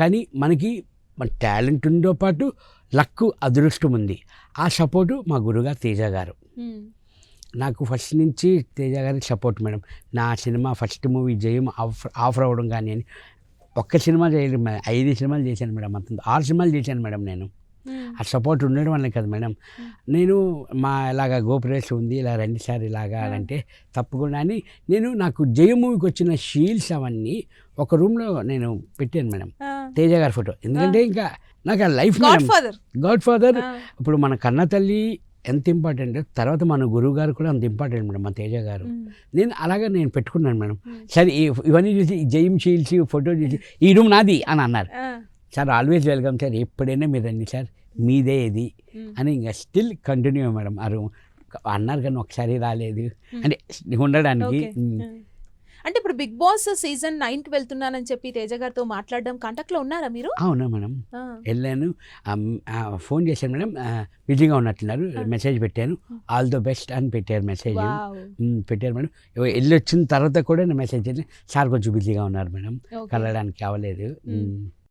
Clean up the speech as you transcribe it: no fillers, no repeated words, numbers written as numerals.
కానీ మనకి మన టాలెంట్ ఉందో పాటు లక్ అదృష్టం ఉంది. ఆ సపోర్టు మా గురుగారు తేజ గారు. నాకు ఫస్ట్ నుంచి తేజ గారి సపోర్ట్ మేడం. నా సినిమా ఫస్ట్ మూవీ జయం ఆఫర్ అవ్వడం కానీ అని ఒక్క సినిమా చేయలేదు మేడం, 5 సినిమాలు చేశాను మేడం. అంత 6 సినిమాలు చేశాను మేడం నేను. ఆ సపోర్ట్ ఉండడం వల్లే కదా మేడం. నేను మా ఇలాగా గోపురేష్ ఉంది, ఇలా రండి సార్ ఇలాగా అంటే తప్పకుండా అని నాకు జయం మూవీకి వచ్చిన షీల్డ్స్ అవన్నీ ఒక రూమ్లో నేను పెట్టాను మేడం, తేజ గారి ఫోటో. ఎందుకంటే ఇంకా నాకు ఆ లైఫ్ గాడ్ ఫాదర్. ఇప్పుడు మన కన్న తల్లి ఎంత ఇంపార్టెంట్, తర్వాత మన గురువు గారు కూడా అంత ఇంపార్టెంట్ మేడం, మన తేజ గారు. నేను పెట్టుకున్నాను మేడం. సరే ఇవన్నీ చూసి జయం షీల్డ్స్ ఫోటో చూసి ఈ రూమ్ నాది అని అన్నారు. సార్ ఆల్వేస్ వెల్కమ్ సార్, ఎప్పుడైనా మీరు రండి సార్, మీదే ఇది అని ఇంకా స్టిల్ కంటిన్యూ మేడం. ఆ రూమ్ అన్నారు కానీ ఒకసారి రాలేదు అంటే ఉండడానికి. అంటే ఇప్పుడు బిగ్ బాస్ సీజన్ 9కి వెళ్తున్నానని చెప్పి తేజ గారితో మాట్లాడడం కాంటాక్ట్లో ఉన్నారా మీరు? అవునా మేడం, వెళ్ళాను. ఫోన్ చేశాను మేడం, బిజీగా ఉన్నట్టున్నారు. మెసేజ్ పెట్టాను, ఆల్ ద బెస్ట్ అని పెట్టారు మెసేజ్. పెట్టారు మేడం. వెళ్ళి వచ్చిన తర్వాత కూడా నేను మెసేజ్ చేశాను, సార్ కొంచెం బిజీగా ఉన్నారు మేడం, కలవడానికి అవ్వలేదు.